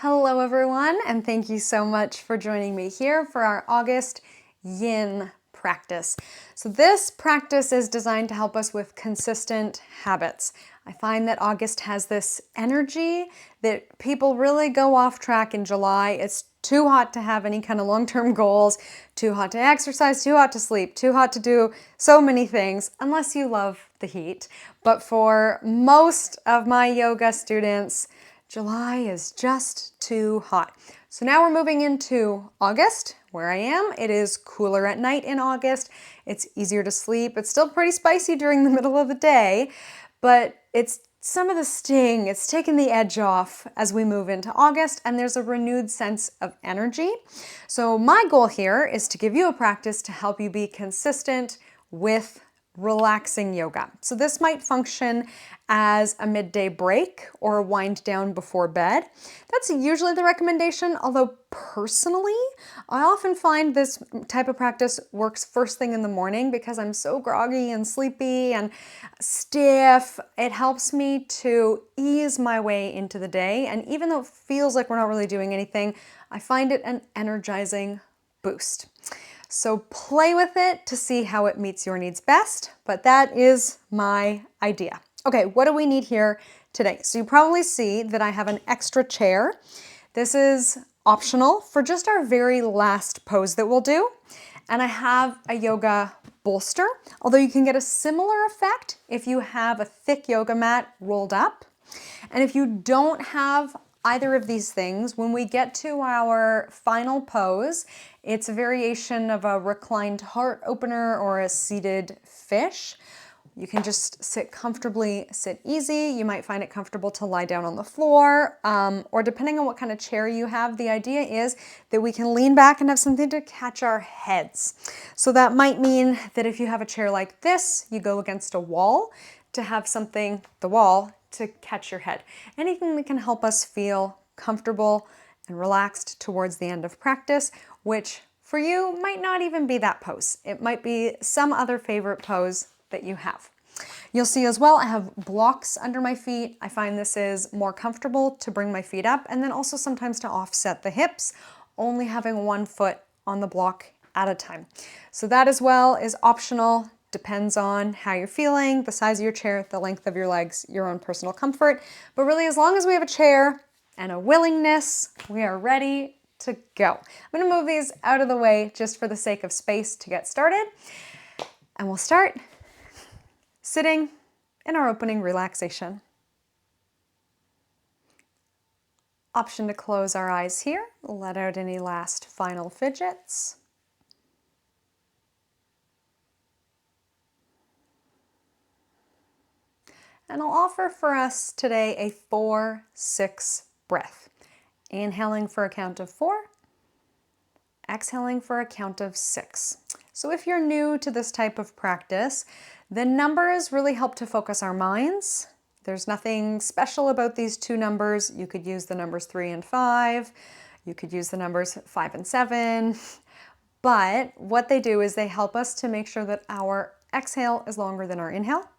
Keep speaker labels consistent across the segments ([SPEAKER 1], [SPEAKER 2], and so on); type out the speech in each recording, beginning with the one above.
[SPEAKER 1] Hello everyone, and thank you so much for joining me here for our August yin practice. So this practice is designed to help us with consistent habits. I find that August has this energy that people really go off track in July. It's too hot to have any kind of long-term goals, too hot to exercise, too hot to sleep, too hot to do so many things, unless you love the heat. But for most of my yoga students, July is just too hot. So now we're moving into August, where I am. It is cooler at night in August. It's easier to sleep. It's still pretty spicy during the middle of the day, but it's some of the sting. It's taken the edge off as we move into August, and there's a renewed sense of energy. So my goal here is to give you a practice to help you be consistent with relaxing yoga. So this might function as a midday break or a wind down before bed. That's usually the recommendation, although personally, I often find this type of practice works first thing in the morning because I'm so groggy and sleepy and stiff. It helps me to ease my way into the day, and even though it feels like we're not really doing anything, I find it an energizing boost. So play with it to see how it meets your needs best, but that is my idea. Okay, what do we need here today? So you probably see that I have an extra chair. This is optional for just our very last pose that we'll do. And I have a yoga bolster, although you can get a similar effect if you have a thick yoga mat rolled up. And if you don't have either of these things, when we get to our final pose, it's a variation of a reclined heart opener or a seated fish. You can just sit comfortably, sit easy. You might find it comfortable to lie down on the floor, or depending on what kind of chair you have, the idea is that we can lean back and have something to catch our heads. So that might mean that if you have a chair like this, you go against a wall to have something, the wall, to catch your head. Anything that can help us feel comfortable and relaxed towards the end of practice, which for you might not even be that pose. It might be some other favorite pose that you have. You'll see as well, I have blocks under my feet. I find this is more comfortable to bring my feet up, and then also sometimes to offset the hips, only having one foot on the block at a time. So that as well is optional. Depends on how you're feeling, the size of your chair, the length of your legs, your own personal comfort. But really, as long as we have a chair and a willingness, we are ready to go. I'm gonna move these out of the way just for the sake of space to get started. And we'll start sitting in our opening relaxation. Option to close our eyes here, let out any last final fidgets. And I'll offer for us today a 4-6 breath. Inhaling for a count of 4, exhaling for a count of 6. So if you're new to this type of practice, the numbers really help to focus our minds. There's nothing special about these two numbers. You could use the numbers 3 and 5. You could use the numbers 5 and 7. But what they do is they help us to make sure that our exhale is longer than our inhale.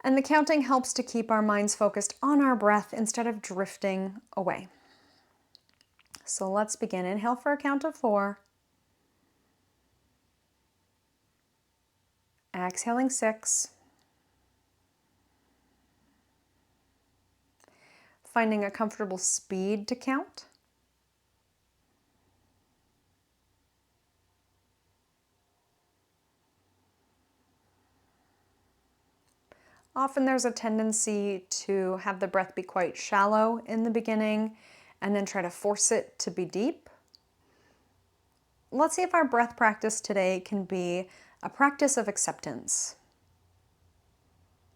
[SPEAKER 1] And the counting helps to keep our minds focused on our breath instead of drifting away. So let's begin. Inhale for a count of 4. Exhaling 6. Finding a comfortable speed to count. Often there's a tendency to have the breath be quite shallow in the beginning and then try to force it to be deep. Let's see if our breath practice today can be a practice of acceptance.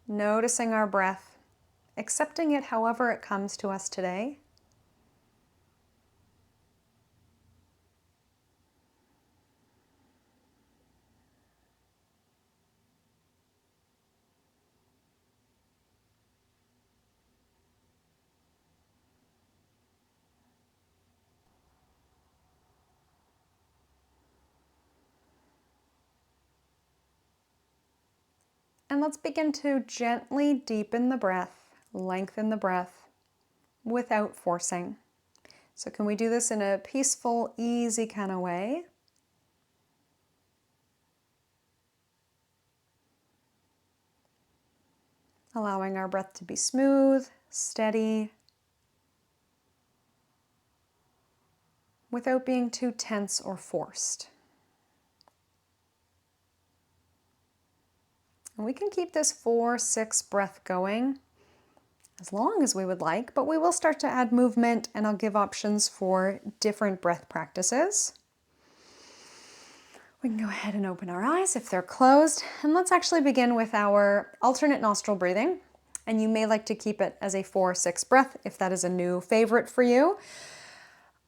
[SPEAKER 1] Noticing our breath, accepting it however it comes to us today. And let's begin to gently deepen the breath, lengthen the breath, without forcing. So can we do this in a peaceful, easy kind of way? Allowing our breath to be smooth, steady, without being too tense or forced. And we can keep this 4-6 breath going as long as we would like, but we will start to add movement and I'll give options for different breath practices. We can go ahead and open our eyes if they're closed, and let's actually begin with our alternate nostril breathing. And you may like to keep it as a 4-6 breath if that is a new favorite for you.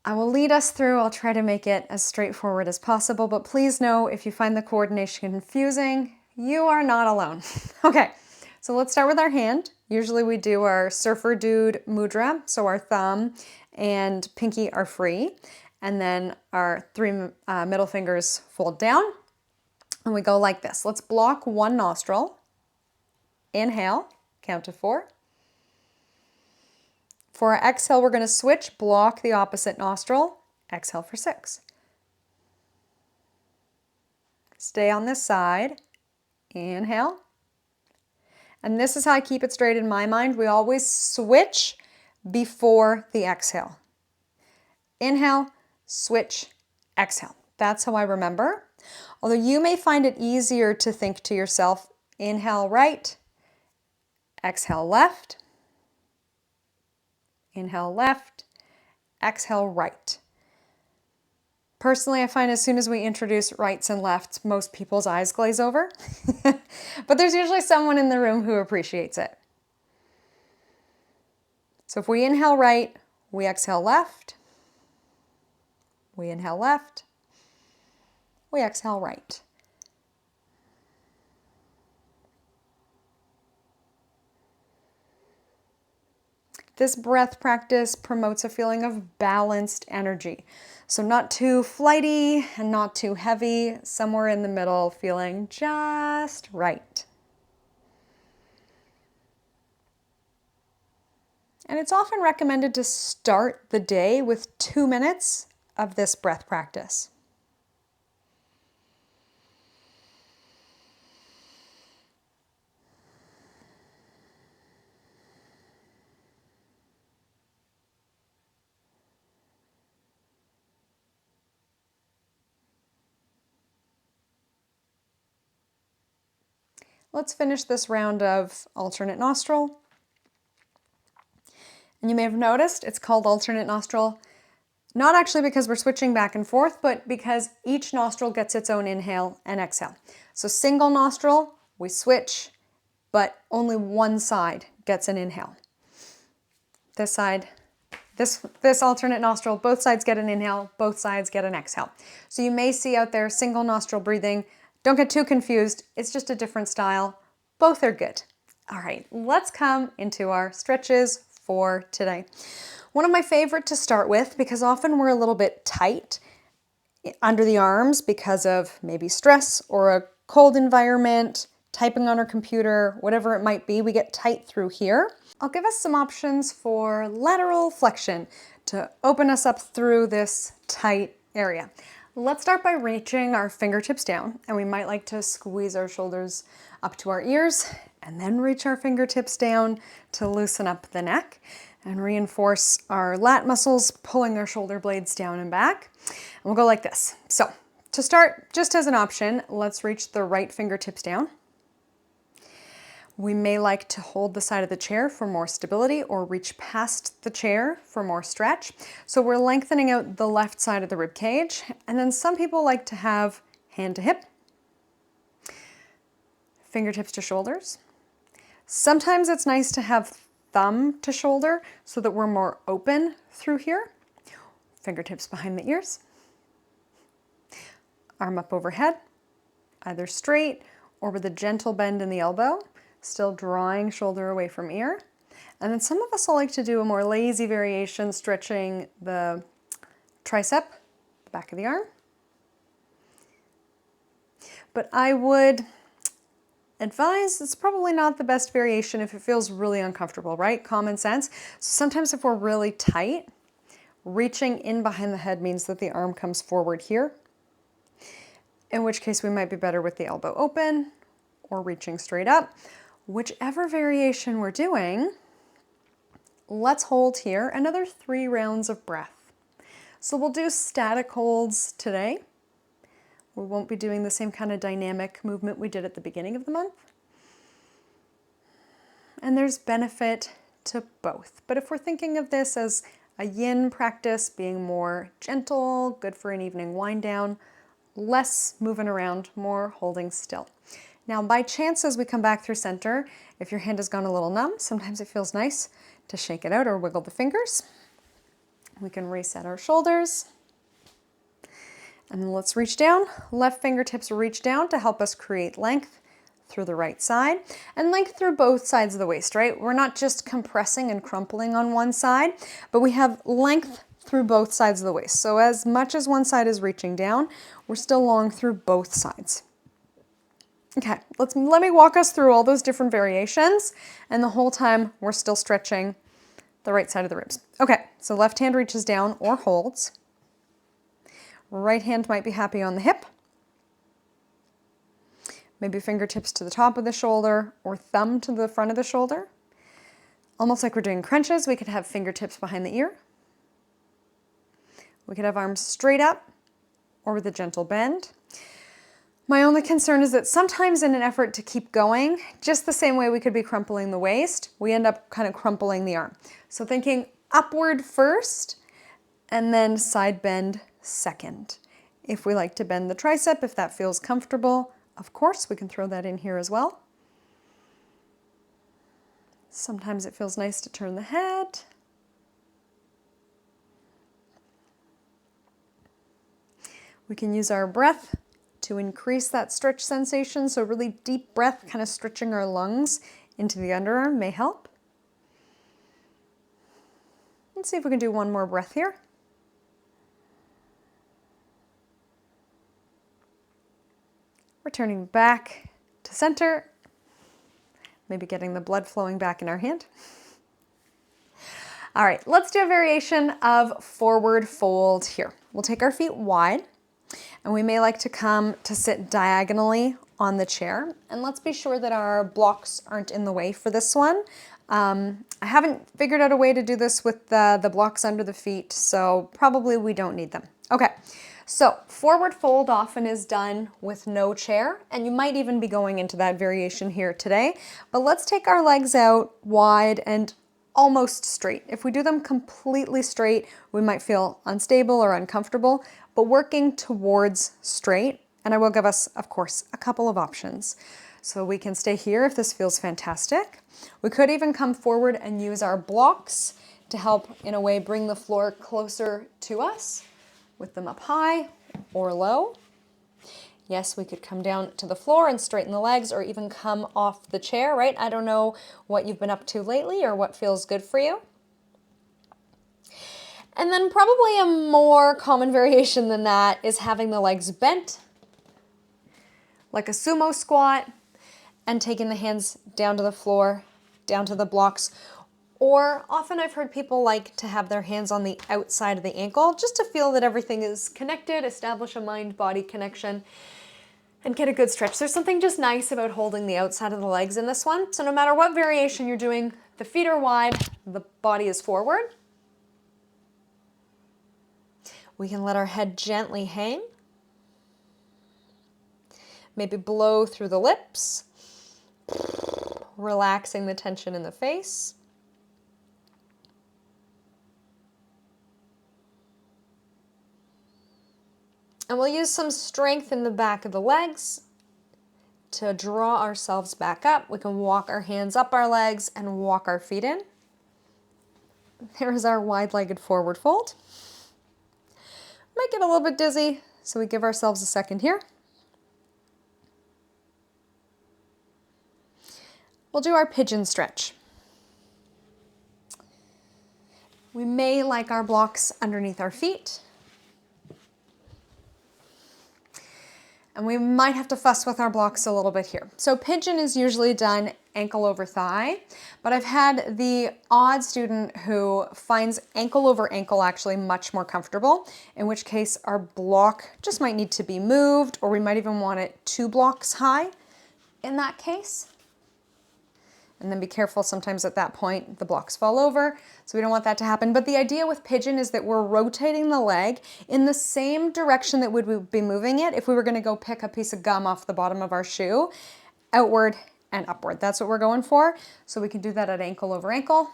[SPEAKER 1] I will lead us through. I'll try to make it as straightforward as possible, but please know if you find the coordination confusing, you are not alone. Okay, so let's start with our hand. Usually we do our surfer dude mudra, so our thumb and pinky are free, and then our 3 middle fingers fold down, and we go like this. Let's block one nostril. Inhale, count to 4. For our exhale, we're going to switch, block the opposite nostril, exhale for 6. Stay on this side, inhale. And this is how I keep it straight in my mind. We always switch before the exhale. Inhale, switch, exhale. That's how I remember. Although you may find it easier to think to yourself, inhale right, exhale left, inhale left, exhale right. Personally, I find as soon as we introduce rights and lefts, most people's eyes glaze over. But there's usually someone in the room who appreciates it. So if we inhale right, we exhale left. We inhale left. We exhale right. This breath practice promotes a feeling of balanced energy. So not too flighty and not too heavy, somewhere in the middle, feeling just right. And it's often recommended to start the day with 2 minutes of this breath practice. Let's finish this round of alternate nostril. And you may have noticed it's called alternate nostril, not actually because we're switching back and forth, but because each nostril gets its own inhale and exhale. So single nostril, we switch, but only one side gets an inhale. This side, this alternate nostril, both sides get an inhale, both sides get an exhale. So you may see out there single nostril breathing. Don't get too confused, it's just a different style. Both are good. All right, let's come into our stretches for today. One of my favorite to start with, because often we're a little bit tight under the arms because of maybe stress or a cold environment, typing on our computer, whatever it might be, we get tight through here. I'll give us some options for lateral flexion to open us up through this tight area. Let's start by reaching our fingertips down, and we might like to squeeze our shoulders up to our ears and then reach our fingertips down to loosen up the neck and reinforce our lat muscles, pulling our shoulder blades down and back. And we'll go like this. So to start, just as an option, let's reach the right fingertips down. We may like to hold the side of the chair for more stability or reach past the chair for more stretch. So we're lengthening out the left side of the rib cage. And then some people like to have hand to hip, fingertips to shoulders. Sometimes it's nice to have thumb to shoulder so that we're more open through here. Fingertips behind the ears. Arm up overhead, either straight or with a gentle bend in the elbow. Still drawing shoulder away from ear. And then some of us will like to do a more lazy variation, stretching the tricep, the back of the arm. But I would advise it's probably not the best variation if it feels really uncomfortable, right? Common sense. So sometimes if we're really tight, reaching in behind the head means that the arm comes forward here, in which case we might be better with the elbow open or reaching straight up. Whichever variation we're doing, let's hold here another 3 rounds of breath. So we'll do static holds today. We won't be doing the same kind of dynamic movement we did at the beginning of the month. And there's benefit to both. But if we're thinking of this as a yin practice, being more gentle, good for an evening wind down, less moving around, more holding still. Now, by chance, as we come back through center, if your hand has gone a little numb, sometimes it feels nice to shake it out or wiggle the fingers. We can reset our shoulders. And then let's reach down. Left fingertips reach down to help us create length through the right side and length through both sides of the waist, right? We're not just compressing and crumpling on one side, but we have length through both sides of the waist. So as much as one side is reaching down, we're still long through both sides. Okay, let me walk us through all those different variations, and the whole time we're still stretching the right side of the ribs. Okay, so left hand reaches down or holds. Right hand might be happy on the hip. Maybe fingertips to the top of the shoulder or thumb to the front of the shoulder. Almost like we're doing crunches, we could have fingertips behind the ear. We could have arms straight up or with a gentle bend. My only concern is that sometimes in an effort to keep going, just the same way we could be crumpling the waist, we end up kind of crumpling the arm. So thinking upward first and then side bend second. If we like to bend the tricep, if that feels comfortable, of course, we can throw that in here as well. Sometimes it feels nice to turn the head. We can use our breath to increase that stretch sensation. So really deep breath, kind of stretching our lungs into the underarm may help. Let's see if we can do one more breath here. Returning back to center, maybe getting the blood flowing back in our hand. All right, let's do a variation of forward fold here. We'll take our feet wide, and we may like to come to sit diagonally on the chair. And let's be sure that our blocks aren't in the way for this one. I haven't figured out a way to do this with the blocks under the feet, so probably we don't need them. Okay. So forward fold often is done with no chair, and you might even be going into that variation here today. But let's take our legs out wide and almost straight. If we do them completely straight, we might feel unstable or uncomfortable, but working towards straight, and I will give us, of course, a couple of options. So we can stay here if this feels fantastic. We could even come forward and use our blocks to help, in a way, bring the floor closer to us, with them up high or low. Yes, we could come down to the floor and straighten the legs or even come off the chair, right? I don't know what you've been up to lately or what feels good for you. And then probably a more common variation than that is having the legs bent, like a sumo squat, and taking the hands down to the floor, down to the blocks. Or often I've heard people like to have their hands on the outside of the ankle just to feel that everything is connected, establish a mind-body connection, and get a good stretch. There's something just nice about holding the outside of the legs in this one. So no matter what variation you're doing, the feet are wide, the body is forward. We can let our head gently hang. Maybe blow through the lips, relaxing the tension in the face. And we'll use some strength in the back of the legs to draw ourselves back up. We can walk our hands up our legs and walk our feet in. There's our wide-legged forward fold. Might get a little bit dizzy, so we give ourselves a second here. We'll do our pigeon stretch. We may like our blocks underneath our feet. And we might have to fuss with our blocks a little bit here. So pigeon is usually done ankle over thigh, but I've had the odd student who finds ankle over ankle actually much more comfortable, in which case our block just might need to be moved, or we might even want it 2 blocks high in that case. And then be careful, sometimes at that point the blocks fall over, so we don't want that to happen. But the idea with pigeon is that we're rotating the leg in the same direction that we'd be moving it if we were going to go pick a piece of gum off the bottom of our shoe, outward and upward. That's what we're going for. So we can do that at ankle over ankle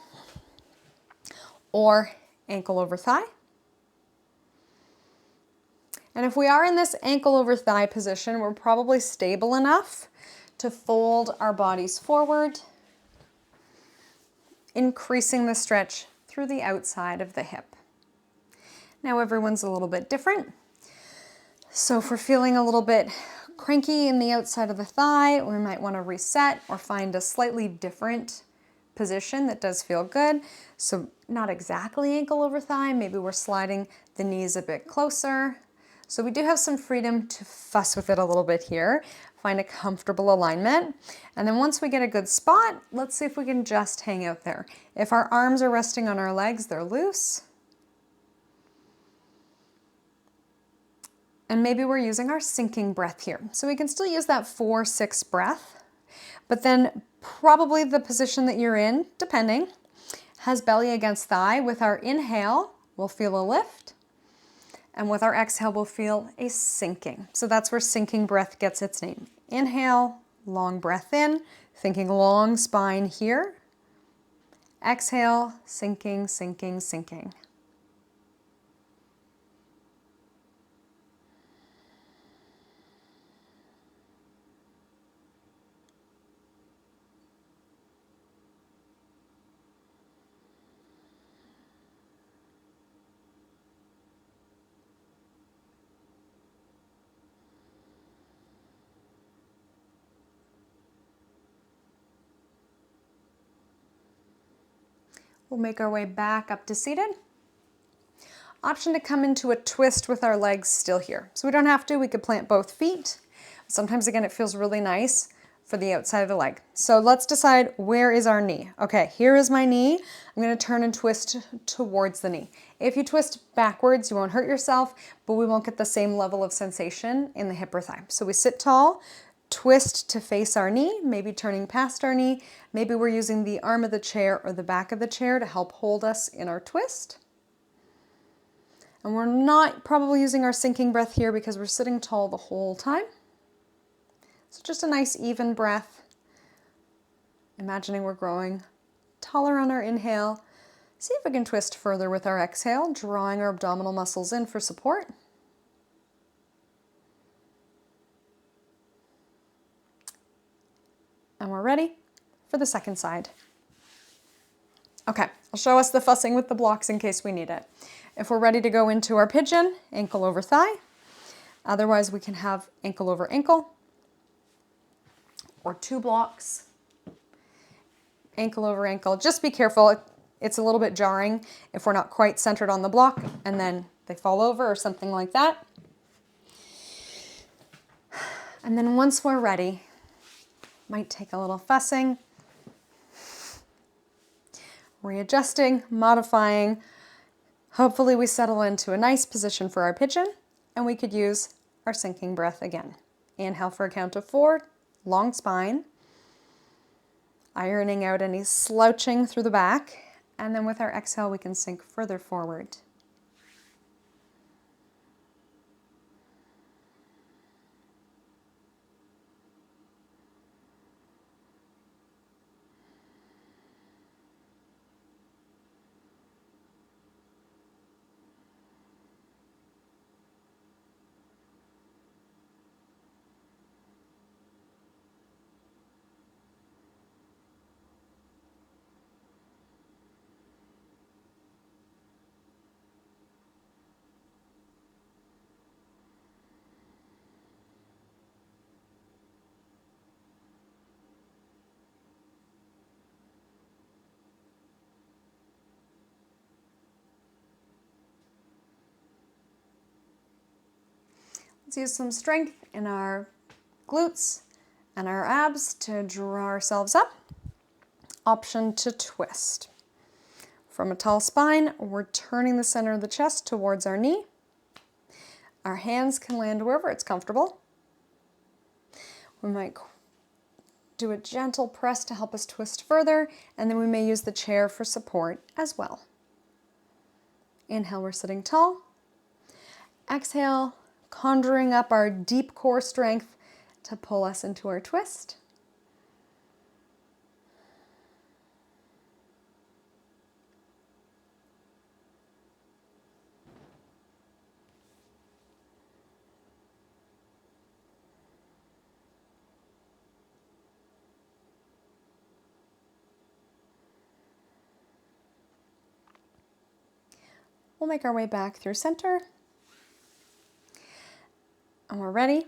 [SPEAKER 1] or ankle over thigh. And if we are in this ankle over thigh position, we're probably stable enough to fold our bodies forward, increasing the stretch through the outside of the hip. Now everyone's a little bit different. So if we're feeling a little bit cranky in the outside of the thigh, we might want to reset or find a slightly different position that does feel good. So not exactly ankle over thigh, maybe we're sliding the knees a bit closer. So we do have some freedom to fuss with it a little bit here. Find a comfortable alignment. And then once we get a good spot, let's see if we can just hang out there. If our arms are resting on our legs, they're loose. And maybe we're using our sinking breath here. So we can still use that 4-6 breath, but then probably the position that you're in, depending, has belly against thigh. With our inhale, we'll feel a lift. And with our exhale, we'll feel a sinking. So that's where sinking breath gets its name. Inhale, long breath in, thinking long spine here. Exhale, sinking, sinking, sinking. We'll make our way back up to seated. Option to come into a twist with our legs still here. So we don't have to, we could plant both feet. Sometimes again, it feels really nice for the outside of the leg. So let's decide, where is our knee? Okay, here is my knee. I'm gonna turn and twist towards the knee. If you twist backwards, you won't hurt yourself, but we won't get the same level of sensation in the hip or thigh. So we sit tall, twist to face our knee, maybe turning past our knee. Maybe we're using the arm of the chair or the back of the chair to help hold us in our twist. And we're not probably using our sinking breath here because we're sitting tall the whole time. So just a nice even breath. Imagining we're growing taller on our inhale. See if we can twist further with our exhale, drawing our abdominal muscles in for support. And we're ready for the second side. Okay, I'll show us the fussing with the blocks in case we need it. If we're ready to go into our pigeon, ankle over thigh. Otherwise, we can have ankle over ankle or 2 blocks, ankle over ankle. Just be careful, it's a little bit jarring if we're not quite centered on the block and then they fall over or something like that. And then once we're ready, might take a little fussing, readjusting, modifying. Hopefully we settle into a nice position for our pigeon, and we could use our sinking breath again. Inhale for a count of 4, long spine, ironing out any slouching through the back, and then with our exhale we can sink further forward. Let's use some strength in our glutes and our abs to draw ourselves up. Option to twist. From a tall spine, we're turning the center of the chest towards our knee. Our hands can land wherever it's comfortable. We might do a gentle press to help us twist further, and then we may use the chair for support as well. Inhale, we're sitting tall. Exhale, conjuring up our deep core strength to pull us into our twist. We'll make our way back through center. And we're ready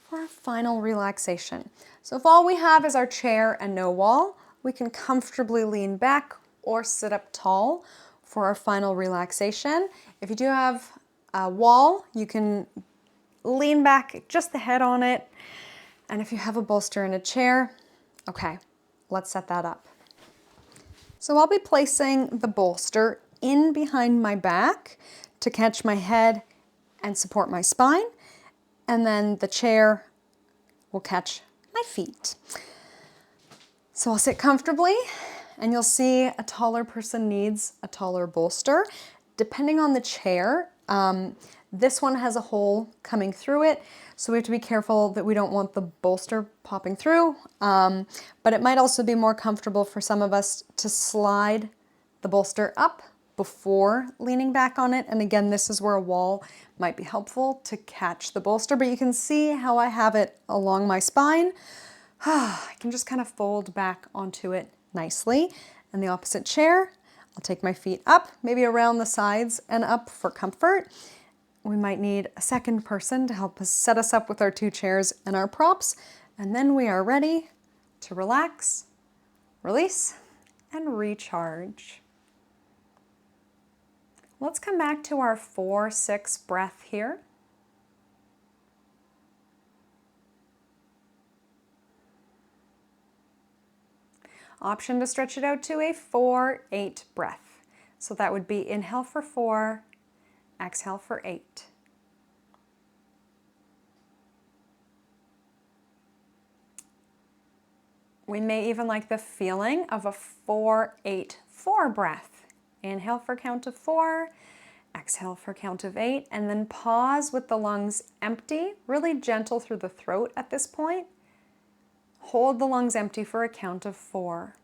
[SPEAKER 1] for our final relaxation. So if all we have is our chair and no wall, we can comfortably lean back or sit up tall for our final relaxation. If you do have a wall, you can lean back just the head on it. And if you have a bolster in a chair, okay, let's set that up. So I'll be placing the bolster in behind my back to catch my head and support my spine. And then the chair will catch my feet. So I'll sit comfortably, and you'll see a taller person needs a taller bolster. Depending on the chair, this one has a hole coming through it, so we have to be careful that we don't want the bolster popping through. But it might also be more comfortable for some of us to slide the bolster up before leaning back on it. And again, this is where a wall might be helpful to catch the bolster, but you can see how I have it along my spine. I can just kind of fold back onto it nicely. And the opposite chair, I'll take my feet up, maybe around the sides and up for comfort. We might need a second person to help us set us up with our two chairs and our props. And then we are ready to relax, release, and recharge. Let's come back to our 4-6 breath here. Option to stretch it out to a 4-8 breath. So that would be inhale for 4, exhale for 8. We may even like the feeling of a 4-8-4 breath. Inhale for count of 4, exhale for count of 8, and then pause with the lungs empty, really gentle through the throat at this point. Hold the lungs empty for a count of 4.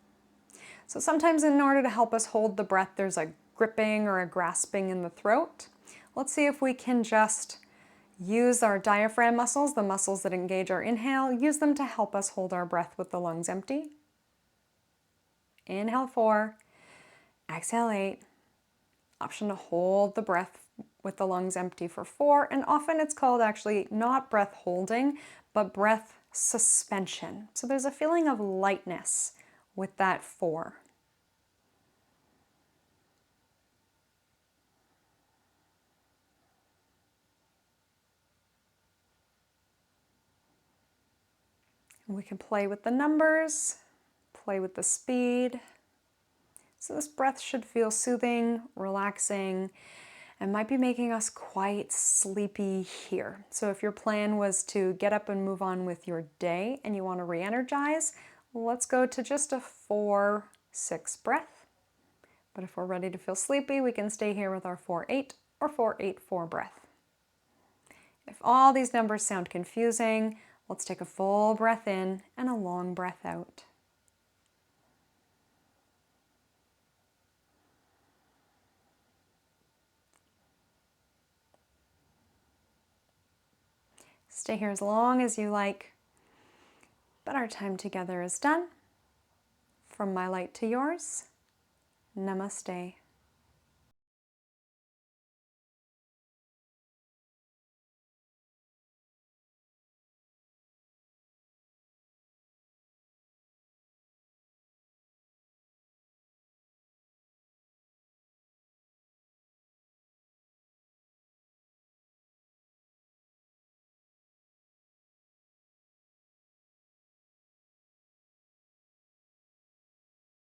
[SPEAKER 1] So sometimes in order to help us hold the breath, there's a gripping or a grasping in the throat. Let's see if we can just use our diaphragm muscles, the muscles that engage our inhale, use them to help us hold our breath with the lungs empty. Inhale 4, exhale 8. Option to hold the breath with the lungs empty for 4, and often it's called actually not breath holding, but breath suspension. So there's a feeling of lightness with that 4. And we can play with the numbers, play with the speed. So this breath should feel soothing, relaxing, and might be making us quite sleepy here. So if your plan was to get up and move on with your day and you want to re-energize, let's go to just a 4-6 breath. But if we're ready to feel sleepy, we can stay here with our 4-8 or 4-8-4 breath. If all these numbers sound confusing, let's take a full breath in and a long breath out. Stay here as long as you like, but our time together is done. From my light to yours, namaste.